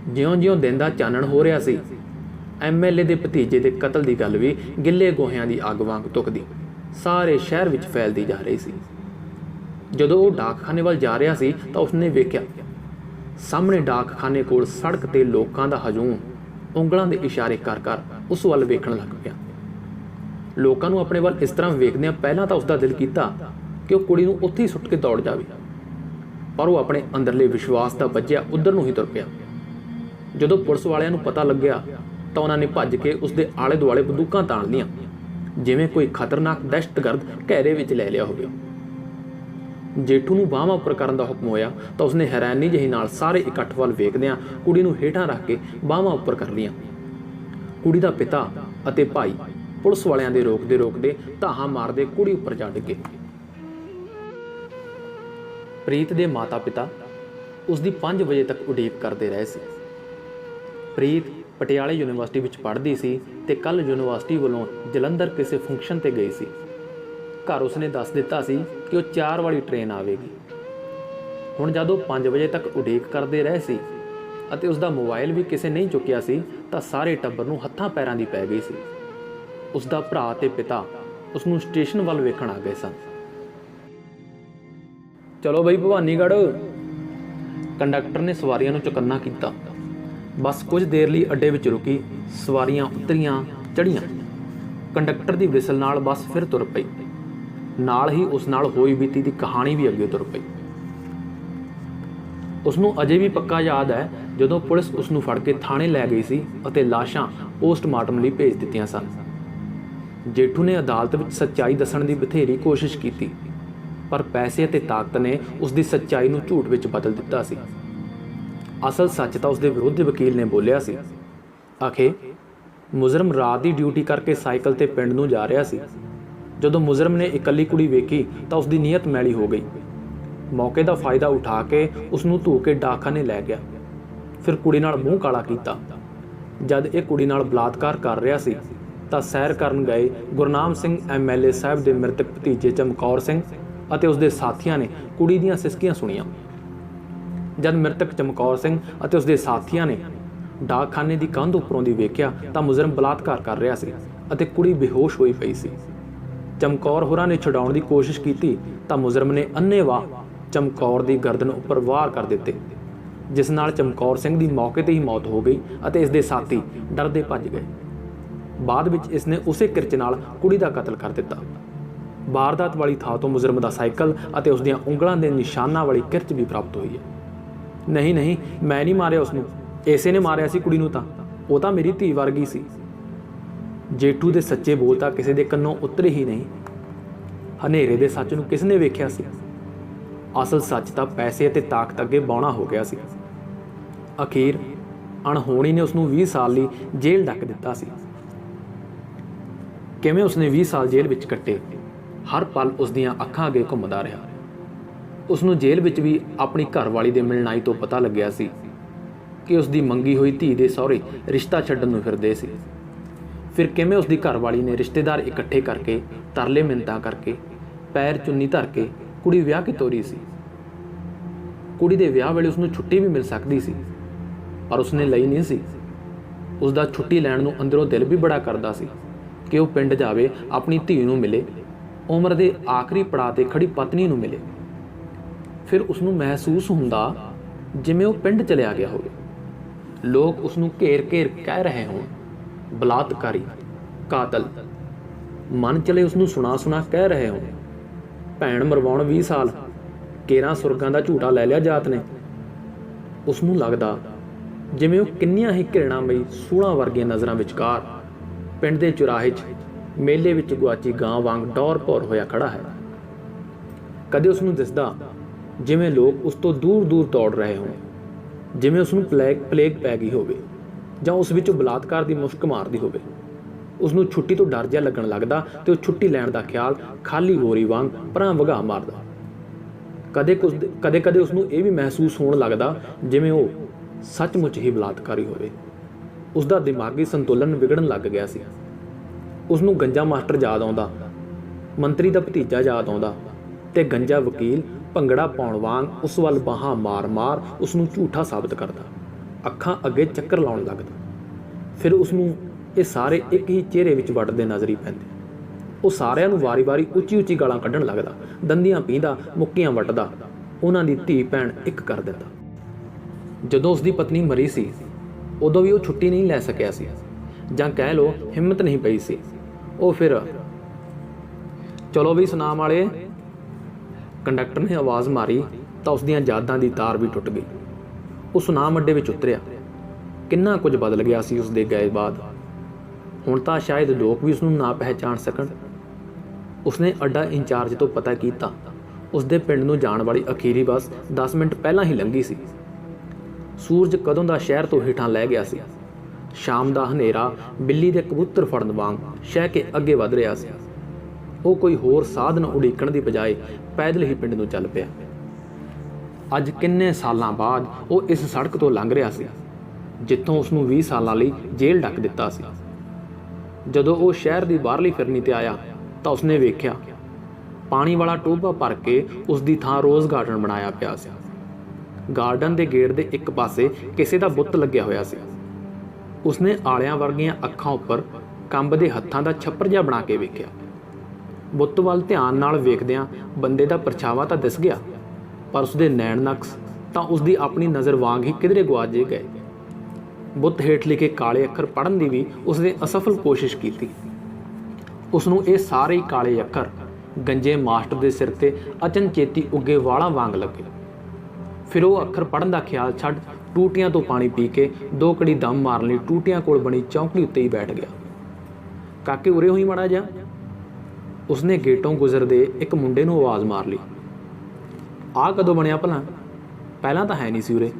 ਜਿਉਂ-ਜਿਉਂ ਦਿਨ ਦਾ ਚਾਨਣ ਹੋ ਰਿਹਾ ਸੀ, ਐਮਐਲਏ ਦੇ ਭਤੀਜੇ ਦੇ ਕਤਲ ਦੀ ਗੱਲ ਵੀ ਗਿੱਲੇ ਗੋਹਿਆਂ ਦੀ ਅੱਗ ਵਾਂਗ ਧੁਖਦੀ ਸਾਰੇ ਸ਼ਹਿਰ ਵਿੱਚ ਫੈਲਦੀ ਜਾ ਰਹੀ ਸੀ। ਜਦੋਂ ਉਹ ਡਾਕਖਾਨੇ ਵੱਲ ਜਾ ਰਿਹਾ ਸੀ ਤਾਂ ਉਸਨੇ ਵੇਖਿਆ ਸਾਹਮਣੇ ਡਾਕਖਾਨੇ ਕੋਲ ਸੜਕ ਤੇ ਲੋਕਾਂ ਦਾ ਹਜੂਮ ਉਂਗਲਾਂ ਦੇ ਇਸ਼ਾਰੇ ਕਰ ਕਰ ਉਸ ਵੱਲ ਵੇਖਣ ਲੱਗ ਪਿਆ। ਲੋਕਾਂ ਨੂੰ ਆਪਣੇ ਵੱਲ ਇਸ ਤਰ੍ਹਾਂ ਵੇਖਦਿਆਂ ਪਹਿਲਾਂ ਤਾਂ ਉਸਦਾ ਦਿਲ ਕੀਤਾ ਕਿ ਉਹ ਕੁੜੀ ਨੂੰ ਉੱਥੇ ਹੀ ਸੁੱਟ ਕੇ ਦੌੜ ਜਾਵੇ, ਪਰ ਉਹ ਆਪਣੇ ਅੰਦਰਲੇ ਵਿਸ਼ਵਾਸ ਦਾ ਬੱਝਿਆ ਉਧਰ ਨੂੰ ਹੀ ਤੁਰ ਪਿਆ। ਜਦੋਂ ਪੁਲਿਸ ਵਾਲਿਆਂ ਨੂੰ ਪਤਾ ਲੱਗਿਆ ਤਾਂ ਉਹਨਾਂ ਨੇ ਭੱਜ ਕੇ ਉਸਦੇ ਆਲੇ ਦੁਆਲੇ ਬੰਦੂਕਾਂ ਤਾਣ ਲਈਆਂ, ਜਿਵੇਂ ਕੋਈ ਖਤਰਨਾਕ ਦਹਿਸ਼ਤਗਰਦ ਘੇਰੇ ਵਿੱਚ ਲੈ ਲਿਆ ਹੋਵੇ। ਜੇਠੂ ਨੂੰ ਬਾਹਾਂ ਉੱਪਰ ਕਰਨ ਦਾ ਹੁਕਮ ਹੋਇਆ ਤਾਂ ਉਸਨੇ ਹੈਰਾਨੀ ਜਿਹੀ ਨਾਲ ਸਾਰੇ ਇਕੱਠ ਵੱਲ ਵੇਖਦਿਆਂ ਕੁੜੀ ਨੂੰ ਹੇਠਾਂ ਰੱਖ ਕੇ ਬਾਹਾਂ ਉੱਪਰ ਕਰ ਲਈਆਂ। ਕੁੜੀ ਦਾ ਪਿਤਾ ਅਤੇ ਭਾਈ ਪੁਲਿਸ ਵਾਲਿਆਂ ਦੇ ਰੋਕਦੇ ਧਾਹਾਂ ਮਾਰਦੇ ਕੁੜੀ ਉੱਪਰ ਜਾ ਡਿੱਗੇ। ਪ੍ਰੀਤ ਦੇ ਮਾਤਾ-ਪਿਤਾ ਉਸ ਦੀ 5 ਵਜੇ ਤੱਕ ਉਡੀਕ ਕਰਦੇ ਰਹੇ ਸੀ। ਪ੍ਰੀਤ ਪਟਿਆਲੇ ਯੂਨੀਵਰਸਿਟੀ ਵਿੱਚ ਪੜ੍ਹਦੀ ਸੀ ਤੇ ਕੱਲ੍ਹ ਯੂਨੀਵਰਸਿਟੀ ਵੱਲੋਂ ਜਲੰਧਰ ਕਿਸੇ ਫੰਕਸ਼ਨ ਤੇ ਗਈ ਸੀ। ਘਰ ਉਸਨੇ ਦੱਸ ਦਿੱਤਾ ਸੀ ਕਿ ਉਹ 4 ਵਾਲੀ ਟ੍ਰੇਨ ਆਵੇਗੀ। ਹੁਣ ਜਦੋਂ 5 ਵਜੇ ਤੱਕ ਉਡੀਕ ਕਰਦੇ ਰਹੇ ਸੀ ਅਤੇ ਉਸਦਾ ਮੋਬਾਈਲ ਵੀ ਕਿਸੇ ਨਹੀਂ ਚੁੱਕਿਆ ਸੀ ਤਾਂ ਸਾਰੇ ਟੱਬਰ ਨੂੰ ਹੱਥਾਂ ਪੈਰਾਂ ਦੀ ਪੈ ਗਈ ਸੀ। ਉਸਦਾ ਭਰਾ ਤੇ ਪਿਤਾ ਉਸ ਨੂੰ ਸਟੇਸ਼ਨ ਵੱਲ ਵੇਖਣ ਆ ਗਏ ਸਨ। ਚਲੋ ਬਈ ਭਵਾਨੀਗੜ੍ਹ, ਕੰਡਕਟਰ ਨੇ ਸਵਾਰੀਆਂ ਨੂੰ ਚੁਕੰਨਾ ਕੀਤਾ। ਬੱਸ ਕੁਝ ਦੇਰ ਲਈ ਅੱਡੇ ਵਿੱਚ ਰੁਕੀ, ਸਵਾਰੀਆਂ ਉਤਰੀਆਂ ਚੜ੍ਹੀਆਂ। ਕੰਡਕਟਰ ਦੀ ਵਿਸਲ ਨਾਲ ਬੱਸ ਫਿਰ ਤੁਰ ਪਈ। ਨਾਲ ਹੀ ਉਸ ਨਾਲ ਹੋਈ ਬੀਤੀ ਦੀ ਕਹਾਣੀ ਵੀ ਅੱਗੇ ਤੁਰ ਪਈ। ਉਸ ਨੂੰ ਅਜੇ ਵੀ ਪੱਕਾ ਯਾਦ ਹੈ ਜਦੋਂ ਪੁਲਿਸ ਉਸ ਨੂੰ ਫੜ ਕੇ ਥਾਣੇ ਲੈ ਗਈ ਸੀ ਅਤੇ ਲਾਸ਼ਾਂ ਪੋਸਟਮਾਰਟਮ ਲਈ ਭੇਜ ਦਿੱਤੀਆਂ ਸਨ। ਜੇਠੂ ਨੇ ਅਦਾਲਤ ਵਿੱਚ ਸੱਚਾਈ ਦੱਸਣ ਦੀ ਬਥੇਰੀ ਕੋਸ਼ਿਸ਼ ਕੀਤੀ, ਪਰ ਪੈਸੇ ਅਤੇ ਤਾਕਤ ਨੇ ਉਸ ਦੀ ਸੱਚਾਈ ਨੂੰ ਝੂਠ ਵਿੱਚ ਬਦਲ ਦਿੱਤਾ ਸੀ। ਅਸਲ ਸੱਚ ਤਾਂ ਉਸਦੇ ਵਿਰੋਧੀ ਵਕੀਲ ਨੇ ਬੋਲਿਆ ਸੀ। ਆਖੇ ਮੁਜਰਮ ਰਾਤ ਦੀ ਡਿਊਟੀ ਕਰਕੇ ਸਾਈਕਲ ਤੇ ਪਿੰਡ ਨੂੰ ਜਾ ਰਿਹਾ ਸੀ। ਜਦੋਂ ਮੁਜਰਮ ਨੇ ਇਕੱਲੀ ਕੁੜੀ ਵੇਖੀ ਤਾਂ ਉਸਦੀ ਨੀਅਤ ਮੈਲੀ ਹੋ ਗਈ। ਮੌਕੇ ਦਾ ਫਾਇਦਾ ਉਠਾ ਕੇ ਉਸ ਨੂੰ ਧੂ ਕੇ ਡਾਕਖਾਨੇ ਲੈ ਗਿਆ। ਫਿਰ ਕੁੜੀ ਨਾਲ ਮੂੰਹ ਕਾਲਾ ਕੀਤਾ। ਜਦ ਇਹ ਕੁੜੀ ਨਾਲ ਬਲਾਤਕਾਰ ਕਰ ਰਿਹਾ ਸੀ ਤਾਂ ਸੈਰ ਕਰਨ ਗਏ ਗੁਰਨਾਮ ਸਿੰਘ ਐਮਐਲਏ ਸਾਹਿਬ ਦੇ ਮ੍ਰਿਤਕ ਭਤੀਜੇ ਚਮਕੌਰ ਸਿੰਘ ਅਤੇ ਉਸਦੇ ਸਾਥੀਆਂ ਨੇ ਕੁੜੀ ਦੀਆਂ ਸਿਸਕੀਆਂ ਸੁਣੀਆਂ। ਜਦ ਮ੍ਰਿਤਕ ਚਮਕੌਰ ਸਿੰਘ ਅਤੇ ਉਸਦੇ ਸਾਥੀਆਂ ਨੇ ਡਾਕਖਾਨੇ ਦੀ ਕੰਧ ਉੱਪਰੋਂ ਦੀ ਵੇਖਿਆ ਤਾਂ ਮੁਜਰਮ ਬਲਾਤਕਾਰ ਕਰ ਰਿਹਾ ਸੀ ਅਤੇ ਕੁੜੀ ਬੇਹੋਸ਼ ਹੋਈ ਪਈ ਸੀ। ਚਮਕੌਰ ਹੋਰਾਂ ਨੇ ਛਡਾਉਣ ਦੀ ਕੋਸ਼ਿਸ਼ ਕੀਤੀ ਤਾਂ ਮੁਜਰਮ ਨੇ ਅੰਨ੍ਹੇਵਾਹ ਚਮਕੌਰ ਦੀ ਗਰਦਨ ਉੱਪਰ ਵਾਰ ਕਰ ਦਿੱਤੇ, ਜਿਸ ਨਾਲ ਚਮਕੌਰ ਸਿੰਘ ਦੀ ਮੌਕੇ ਤੇ ਹੀ ਮੌਤ ਹੋ ਗਈ ਅਤੇ ਇਸ ਦੇ ਸਾਥੀ ਡਰਦੇ ਭੱਜ ਗਏ। ਬਾਅਦ ਵਿੱਚ ਇਸ ਨੇ ਉਸੇ ਕਿਰਚ ਨਾਲ ਕੁੜੀ ਦਾ ਕਤਲ ਕਰ ਦਿੱਤਾ। ਵਾਰਦਾਤ ਵਾਲੀ ਥਾਂ ਤੋਂ ਮੁਜਰਮ ਦਾ ਸਾਈਕਲ ਅਤੇ ਉਸ ਦੀਆਂ ਉਂਗਲਾਂ ਦੇ ਨਿਸ਼ਾਨਾਂ ਵਾਲੀ ਕਿਰਚ ਵੀ ਪ੍ਰਾਪਤ ਹੋਈ ਹੈ। ਨਹੀਂ, ਮੈਂ ਨਹੀਂ ਮਾਰਿਆ ਉਸ ਨੂੰ, ਇਸੇ ਨੇ ਮਾਰਿਆ ਸੀ ਕੁੜੀ ਨੂੰ। ਤਾਂ ਉਹ ਤਾਂ ਮੇਰੀ ਧੀ ਵਰਗੀ ਸੀ। ਜੇਠੂ ਦੇ ਸੱਚੇ ਬੋਲ ਤਾਂ ਕਿਸੇ ਦੇ ਕੰਨੋਂ ਉਤਰੇ ਹੀ ਨਹੀਂ। ਹਨੇਰੇ ਦੇ ਸੱਚ ਨੂੰ ਕਿਸ ਨੇ ਵੇਖਿਆ ਸੀ? ਅਸਲ ਸੱਚ ਤਾਂ ਪੈਸੇ ਅਤੇ ਤਾਕਤ ਅੱਗੇ ਬੌਣਾ ਹੋ ਗਿਆ ਸੀ। ਅਖੀਰ ਅਣਹੋਣੀ ਨੇ ਉਸ ਨੂੰ 20 ਸਾਲ ਲਈ ਜੇਲ੍ਹ ਡੱਕ ਦਿੱਤਾ ਸੀ। ਕਿਵੇਂ ਉਸਨੇ 20 ਸਾਲ ਜੇਲ੍ਹ ਵਿੱਚ ਕੱਟੇ, ਹਰ ਪਲ ਉਸ ਦੀਆਂ ਅੱਖਾਂ ਅੱਗੇ ਘੁੰਮਦਾ ਰਿਹਾ। ਉਸ ਨੂੰ ਜੇਲ੍ਹ ਵਿੱਚ ਵੀ ਆਪਣੀ ਘਰਵਾਲੀ ਦੇ ਮਿਲਣਾਈ ਤੋਂ ਪਤਾ ਲੱਗਿਆ ਸੀ ਕਿ ਉਸ ਦੀ ਮੰਗੀ ਹੋਈ ਧੀ ਦੇ ਸਹੁਰੇ ਰਿਸ਼ਤਾ ਛੱਡਣ ਨੂੰ ਫਿਰਦੇ ਸੀ। ਫਿਰ ਕਿਵੇਂ ਉਸ ਦੀ ਘਰਵਾਲੀ ਨੇ ਰਿਸ਼ਤੇਦਾਰ ਇਕੱਠੇ ਕਰਕੇ ਤਰਲੇ ਮਿੰਨਤਾਂ ਕਰਕੇ ਪੈਰ ਚੁੰਨੀ ਧਰ ਕੇ ਕੁੜੀ ਵਿਆਹ ਕੇ ਤੋਰੀ ਸੀ। ਕੁੜੀ ਦੇ ਵਿਆਹ ਵੇਲੇ ਉਸ ਨੂੰ ਛੁੱਟੀ ਵੀ ਮਿਲ ਸਕਦੀ ਸੀ, ਪਰ ਉਸਨੇ ਲਈ ਨਹੀਂ ਸੀ। ਉਸ ਦਾ ਛੁੱਟੀ ਲੈਣ ਨੂੰ ਅੰਦਰੋਂ ਦਿਲ ਵੀ ਬੜਾ ਕਰਦਾ ਸੀ ਕਿ ਉਹ ਪਿੰਡ ਜਾਵੇ, ਆਪਣੀ ਧੀ ਨੂੰ ਮਿਲੇ, ਉਮਰ ਦੇ ਆਖਰੀ ਪੜਾਅ 'ਤੇ ਖੜੀ ਪਤਨੀ ਨੂੰ ਮਿਲੇ। ਫਿਰ ਉਸ ਨੂੰ ਮਹਿਸੂਸ ਹੁੰਦਾ ਜਿਵੇਂ ਉਹ ਪਿੰਡ ਚਲਿਆ ਗਿਆ ਹੋਵੇ। ਲੋਕ ਉਸ ਨੂੰ ਘੇਰ ਕਹਿ ਰਹੇ ਹੋਣ, ਬਲਾਤਕਾਰੀ, ਕਾਤਲ। ਮਨ ਚਲੇ ਉਸ ਨੂੰ ਸੁਣਾ ਕਹਿ ਰਹੇ ਹੋਣ, ਭੈਣ ਮਰਵਾਉਣ 20 ਸਾਲ, ਕੇਰਾਂ ਸੁਰਗਾਂ ਦਾ ਝੂਟਾ ਲੈ ਲਿਆ ਜਾਤ ਨੇ। ਉਸ ਨੂੰ ਲੱਗਦਾ ਜਿਵੇਂ ਉਹ ਕਿੰਨੀਆਂ ਹੀ ਘਿਰਣਾਮਈ ਸੂਲਾਂ ਵਰਗੀਆਂ ਨਜ਼ਰਾਂ ਵਿਚਕਾਰ ਪਿੰਡ ਦੇ ਚੁਰਾਹੇ 'ਚ ਮੇਲੇ ਵਿੱਚ ਗੁਆਚੀ ਗਾਂ ਵਾਂਗ ਡੌਰ ਭੌਰ ਹੋਇਆ ਖੜਾ ਹੈ। ਕਦੇ ਉਸ ਨੂੰ ਦਿਸਦਾ ਜਿਵੇਂ ਲੋਕ ਉਸ ਤੋਂ ਦੂਰ ਦੌੜ ਰਹੇ ਹੋਣ, ਜਿਵੇਂ ਉਸ ਨੂੰ ਪਲੇਗ ਪੈ ਗਈ ਹੋਵੇ ਜਾਂ ਉਸ ਵਿੱਚੋਂ ਬਲਾਤਕਾਰ ਦੀ ਮੁਸ਼ਕ ਮਾਰਦੀ ਹੋਵੇ। ਉਸ ਨੂੰ ਛੁੱਟੀ ਤੋਂ ਡਰ ਜਿਹਾ ਲੱਗਣ ਲੱਗਦਾ ਤੇ ਉਹ ਛੁੱਟੀ ਲੈਣ ਦਾ ਖਿਆਲ ਖਾਲੀ ਬੋਰੀ ਵਾਂਗ ਪਰਾਂ ਵਗਾਹ ਮਾਰਦਾ। ਕਦੇ ਉਸ ਨੂੰ ਇਹ ਵੀ ਮਹਿਸੂਸ ਹੋਣ ਲੱਗਦਾ ਜਿਵੇਂ ਉਹ ਸੱਚਮੁੱਚ ਹੀ ਬਲਾਤਕਾਰੀ ਹੋਵੇ। ਉਸ ਦਾ ਦਿਮਾਗੀ ਸੰਤੁਲਨ ਵਿਗੜਨ ਲੱਗ ਗਿਆ ਸੀ। ਉਸ ਨੂੰ ਗੰਜਾ ਮਾਸਟਰ ਯਾਦ ਆਉਂਦਾ ਮੰਤਰੀ ਦਾ ਭਤੀਜਾ ਯਾਦ ਆਉਂਦਾ ਤੇ ਗੰਜਾ ਵਕੀਲ ਭੰਗੜਾ ਪਾਉਣ ਵਾਂਗ ਉਸ ਵੱਲ ਬਾਹਾਂ ਮਾਰ-ਮਾਰ ਉਸ ਨੂੰ ਝੂਠਾ ਸਾਬਤ ਕਰਦਾ। ਅੱਖਾਂ ਅੱਗੇ ਚੱਕਰ ਲਾਉਣ ਲੱਗਦਾ। ਫਿਰ ਉਸ ਨੂੰ ਇਹ ਸਾਰੇ ਇੱਕ ਹੀ ਚਿਹਰੇ ਵਿੱਚ ਵੱਟਦੇ ਨਜ਼ਰੀ ਪੈਂਦੇ। ਉਹ ਸਾਰਿਆਂ ਨੂੰ ਵਾਰੀ-ਵਾਰੀ ਉੱਚੀ-ਉੱਚੀ ਗਾਲਾਂ ਕੱਢਣ ਲੱਗਦਾ, ਦੰਦੀਆਂ ਪੀਂਦਾ, ਮੁੱਕੀਆਂ ਵੱਟਦਾ, ਉਹਨਾਂ ਦੀ ਧੀ ਭੈਣ ਇੱਕ ਕਰ ਦਿੰਦਾ। ਜਦੋਂ ਉਸ ਦੀ ਪਤਨੀ ਮਰੀ ਸੀ ਉਦੋਂ ਵੀ ਉਹ ਛੁੱਟੀ ਨਹੀਂ ਲੈ ਸਕਿਆ ਸੀ, ਜਾਂ ਕਹਿ ਲਓ ਹਿੰਮਤ ਨਹੀਂ ਪਈ ਸੀ। ਉਹ ਫਿਰ ਚਲੋ ਵੀ ਸੁਨਾਮ ਵਾਲੇ, ਕੰਡਕਟਰ ਨੇ ਆਵਾਜ਼ ਮਾਰੀ ਤਾਂ ਉਸ ਦੀਆਂ ਯਾਦਾਂ ਦੀ ਤਾਰ ਵੀ ਟੁੱਟ ਗਈ। ਉਹ ਸੁਨਾਮ ਅੱਡੇ ਵਿੱਚ ਉਤਰਿਆ। ਕਿੰਨਾ ਕੁਝ ਬਦਲ ਗਿਆ ਸੀ ਉਸ ਦੇ ਗਏ ਬਾਅਦ। ਹੁਣ ਤਾਂ ਸ਼ਾਇਦ ਲੋਕ ਵੀ ਉਸ ਨੂੰ ਨਾ ਪਹਿਚਾਣ ਸਕਣ। ਉਸਨੇ ਅੱਡਾ ਇੰਚਾਰਜ ਤੋਂ ਪਤਾ ਕੀਤਾ। ਉਸ ਦੇ ਪਿੰਡ ਨੂੰ ਜਾਣ ਵਾਲੀ ਅਖੀਰੀ ਬੱਸ 10 ਮਿੰਟ ਪਹਿਲਾਂ ਹੀ ਲੰਘੀ ਸੀ। ਸੂਰਜ ਕਦੋਂ ਦਾ ਸ਼ਹਿਰ ਤੋਂ ਹੇਠਾਂ ਲੈ ਗਿਆ ਸੀ। ਸ਼ਾਮ ਦਾ ਹਨੇਰਾ ਬਿੱਲੀ ਦੇ ਕਬੂਤਰ ਫੜਨ ਵਾਂਗ ਸ਼ਹਿ ਕੇ ਅੱਗੇ ਵਧ ਰਿਹਾ ਸੀ। ਉਹ ਕੋਈ ਹੋਰ ਸਾਧਨ ਉਡੀਕਣ ਦੀ ਬਜਾਏ ਪੈਦਲ ਹੀ ਪਿੰਡ ਨੂੰ ਚੱਲ ਪਿਆ। ਅੱਜ ਕਿੰਨੇ ਸਾਲਾਂ ਬਾਅਦ ਉਹ ਇਸ ਸੜਕ ਤੋਂ ਲੰਘ ਰਿਹਾ ਸੀ ਜਿੱਥੋਂ ਉਸ ਨੂੰ 20 ਸਾਲਾਂ ਲਈ ਜੇਲ੍ਹ ਡੱਕ ਦਿੱਤਾ ਸੀ। ਜਦੋਂ ਉਹ ਸ਼ਹਿਰ ਦੀ ਬਾਹਰਲੀ ਫਿਰਨੀ ਤੇ ਆਇਆ ਤਾਂ ਉਸਨੇ ਵੇਖਿਆ ਪਾਣੀ ਵਾਲਾ ਟੋਭਾ ਭਰ ਕੇ ਉਸ ਦੀ ਥਾਂ ਰੋਜ਼ ਗਾਰਡਨ ਬਣਾਇਆ ਪਿਆ ਸੀ। ਗਾਰਡਨ ਦੇ ਗੇਟ ਦੇ ਇੱਕ ਪਾਸੇ ਕਿਸੇ ਦਾ ਬੁੱਤ ਲੱਗਿਆ ਹੋਇਆ ਸੀ। ਉਸਨੇ ਆਲਿਆਂ ਵਰਗੀਆਂ ਅੱਖਾਂ ਉੱਪਰ ਕੰਬਦੇ ਹੱਥਾਂ ਦਾ ਛੱਪਰ ਜਿਹਾ ਬਣਾ ਕੇ ਵੇਖਿਆ। ਬੁੱਤ ਵੱਲ ਧਿਆਨ ਨਾਲ ਵੇਖਦਿਆਂ ਬੰਦੇ ਦਾ ਪਰਛਾਵਾਂ ਤਾਂ ਦਿਸ ਗਿਆ, ਪਰ ਉਸਦੇ ਨੈਣ ਨਕਸ਼ ਤਾਂ ਉਸਦੀ ਆਪਣੀ ਨਜ਼ਰ ਵਾਂਗ ਹੀ ਕਿਧਰੇ ਗੁਆਚ ਜੇ ਗਏ। ਬੁੱਤ ਹੇਠ ਲਿਖੇ ਕਾਲੇ ਅੱਖਰ ਪੜ੍ਹਨ ਦੀ ਵੀ ਉਸਨੇ ਅਸਫਲ ਕੋਸ਼ਿਸ਼ ਕੀਤੀ। ਉਸ ਨੂੰ ਇਹ ਸਾਰੇ ਕਾਲੇ ਅੱਖਰ ਗੰਜੇ ਮਾਸਟਰ ਦੇ ਸਿਰ ਤੇ ਅਚਨਚੇਤੀ ਉੱਗੇ ਵਾਲਾਂ ਵਾਂਗ ਲੱਗੇ। ਫਿਰ ਉਹ ਅੱਖਰ ਪੜ੍ਹਨ ਦਾ ਖਿਆਲ ਛੱਡ ਟੂਟੀਆਂ ਤੋਂ ਪਾਣੀ ਪੀ ਕੇ 2 ਘੜੀ ਦਮ ਮਾਰਨ ਲਈ ਟੂਟੀਆਂ ਕੋਲ ਬਣੀ ਚੌਂਕੜੀ ਉੱਤੇ ਹੀ ਬੈਠ ਗਿਆ। ਕਾਕੇ ਉਰੇ ਹੋਈ ਮਾੜਾ ਜਿਹਾ। ਉਸਨੇ ਗੇਟੋਂ ਗੁਜ਼ਰਦੇ ਇੱਕ ਮੁੰਡੇ ਨੂੰ ਆਵਾਜ਼ ਮਾਰ ਲਈ। ਆਹ ਕਦੋਂ ਬਣਿਆ ਭਲਾ? ਪਹਿਲਾਂ ਤਾਂ ਹੈ ਨਹੀਂ ਸੀ ਉਰੇ।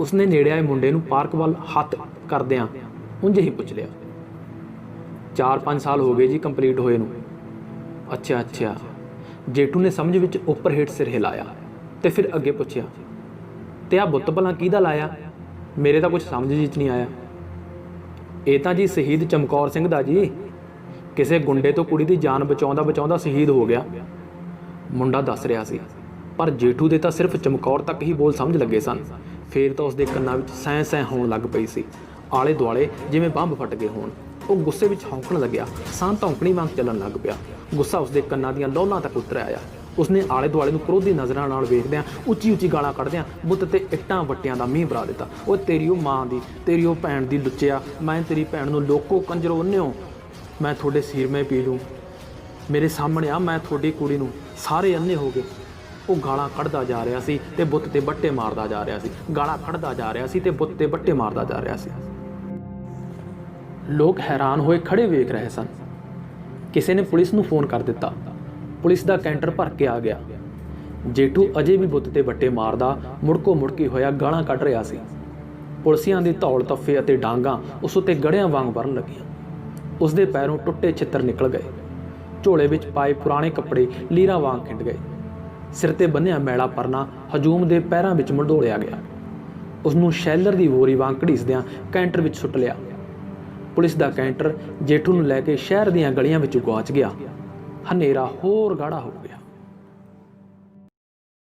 ਉਸਨੇ ਨੇੜੇ ਆਏ ਮੁੰਡੇ ਨੂੰ ਪਾਰਕ ਵੱਲ ਹੱਥ ਕਰਦਿਆਂ ਉਂਝ ਹੀ ਪੁੱਛ ਲਿਆ। 4-5 ਸਾਲ ਹੋ ਗਏ ਜੀ ਕੰਪਲੀਟ ਹੋਏ ਨੂੰ। ਅੱਛਾ। ਜੇਠੂ ਨੇ ਸਮਝ ਵਿੱਚ ਉੱਪਰ ਹੇਠ ਸਿਰ ਹਿਲਾਇਆ ਤੇ ਫਿਰ ਅੱਗੇ ਪੁੱਛਿਆ, ਤੇ ਆਹ ਬੁੱਤ ਭਲਾ ਕਿਹਦਾ ਲਾਇਆ? ਮੇਰੇ ਤਾਂ ਕੁਝ ਸਮਝ ਵਿੱਚ ਨਹੀਂ ਆਇਆ। ਇਹ ਤਾਂ ਜੀ ਸ਼ਹੀਦ ਚਮਕੌਰ ਸਿੰਘ ਦਾ ਜੀ। ਕਿਸੇ ਗੁੰਡੇ ਤੋਂ ਕੁੜੀ ਦੀ ਜਾਨ ਬਚਾਉਂਦਾ ਸ਼ਹੀਦ ਹੋ ਗਿਆ, ਮੁੰਡਾ ਦੱਸ ਰਿਹਾ ਸੀ। ਪਰ ਜੇਠੂ ਦੇ ਤਾਂ ਸਿਰਫ ਚਮਕੌਰ ਤੱਕ ਹੀ ਬੋਲ ਸਮਝ ਲੱਗੇ ਸਨ। ਫੇਰ ਤਾਂ ਉਸਦੇ ਕੰਨਾਂ ਵਿੱਚ ਸੈਂ ਹੋਣ ਲੱਗ ਪਈ ਸੀ, ਆਲੇ ਦੁਆਲੇ ਜਿਵੇਂ ਬੰਬ ਫਟ ਗਏ ਹੋਣ। ਉਹ ਗੁੱਸੇ ਵਿੱਚ ਹੌਂਕਣ ਲੱਗਿਆ, ਸਾਹ ਧੌਂਕਣੀ ਵਾਂਗ ਚੱਲਣ ਲੱਗ ਪਿਆ। ਗੁੱਸਾ ਉਸਦੇ ਕੰਨਾਂ ਦੀਆਂ ਲੌਲਾਂ ਤੱਕ ਉਤਰ ਆਇਆ। ਉਸਨੇ ਆਲੇ ਦੁਆਲੇ ਨੂੰ ਕਰੋਧੀ ਨਜ਼ਰਾਂ ਨਾਲ ਵੇਖਦਿਆਂ ਉੱਚੀ ਗਾਲਾਂ ਕੱਢਦਿਆਂ ਬੁੱਤ ਤੇ ਇੱਟਾਂ ਵੱਟਿਆਂ ਦਾ ਮੀਂਹ ਬਰਾ ਦਿੱਤਾ। ਉਹ ਤੇਰੀ ਉਹ ਮਾਂ ਦੀ, ਤੇਰੀ ਉਹ ਭੈਣ ਦੀ ਲੁੱਚਿਆ, ਮੈਂ ਤੇਰੀ ਭੈਣ ਨੂੰ ਲੋਕੋ ਕੰਜਰੋ ਉਹਨਿਓ, ਮੈਂ ਤੁਹਾਡੇ ਸੀਰਮੇ ਪੀ ਲੂੰ, ਮੇਰੇ ਸਾਹਮਣੇ ਆ, ਮੈਂ ਤੁਹਾਡੀ ਕੁੜੀ ਨੂੰ, ਸਾਰੇ ਅੰਨੇ ਹੋ ਗਏ। ਉਹ ਗਾਲਾਂ ਕੱਢਦਾ ਜਾ ਰਿਹਾ ਸੀ ਤੇ ਬੁੱਤ ਤੇ ਬੱਟੇ ਮਾਰਦਾ ਜਾ ਰਿਹਾ ਸੀ। ਗਾਲਾਂ ਕੱਢਦਾ ਜਾ ਰਿਹਾ ਸੀ ਤੇ ਬੁੱਤ ਤੇ ਬੱਟੇ ਮਾਰਦਾ ਜਾ ਰਿਹਾ ਸੀ। ਲੋਕ ਹੈਰਾਨ ਹੋਏ ਖੜੇ ਵੇਖ ਰਹੇ ਸਨ। ਕਿਸੇ ਨੇ ਪੁਲਿਸ ਨੂੰ ਫੋਨ ਕਰ ਦਿੱਤਾ। ਪੁਲਿਸ ਦਾ ਕੈਂਟਰ ਭਰ ਕੇ ਆ ਗਿਆ। ਜੇਠੂ ਅਜੇ ਵੀ ਬੁੱਤ ਤੇ ਬੱਟੇ ਮਾਰਦਾ ਮੁੜਕੋ ਮੁੜਕੀ ਹੋਇਆ ਗਾਲਾਂ ਕੱਢ ਰਿਹਾ ਸੀ। ਪੁਲਸੀਆਂ ਦੀ ਧੌਲ ਤੱਫੇ ਅਤੇ ਡਾਂਗਾਂ ਉਸ ਉੱਤੇ ਗੜਿਆਂ ਵਾਂਗ ਵਰਨ ਲੱਗੀਆਂ। ਉਸਦੇ ਪੈਰੋਂ ਟੁੱਟੇ ਛਿੱਤਰ ਨਿਕਲ ਗਏ। ਝੋਲੇ ਵਿੱਚ ਪਾਏ ਪੁਰਾਣੇ ਕੱਪੜੇ ਲੀਰਾਂ ਵਾਂਗ ਖਿੰਡ ਗਏ। ਸਿਰ ਤੇ ਬੰਨਿਆ ਮੈਲਾ ਪਰਨਾ ਹਜੂਮ ਦੇ ਪੈਰਾਂ ਵਿੱਚ ਮੜੋਲਿਆ ਗਿਆ। ਉਸ ਨੂੰ ਸ਼ੈਲਰ ਦੀ ਵੋਰੀ ਵਾਂਗ ਘੜੀਸਦਿਆਂ ਕੈਂਟਰ ਵਿੱਚ ਸੁੱਟ ਲਿਆ। ਪੁਲਿਸ ਦਾ ਕੈਂਟਰ ਜੇਠੂ ਨੂੰ ਲੈ ਕੇ ਸ਼ਹਿਰ ਦੀਆਂ ਗਲੀਆਂ ਵਿੱਚ ਗੁਆਚ ਗਿਆ। ਹਨੇਰਾ ਹੋਰ ਗਾੜਾ ਹੋ ਗਿਆ।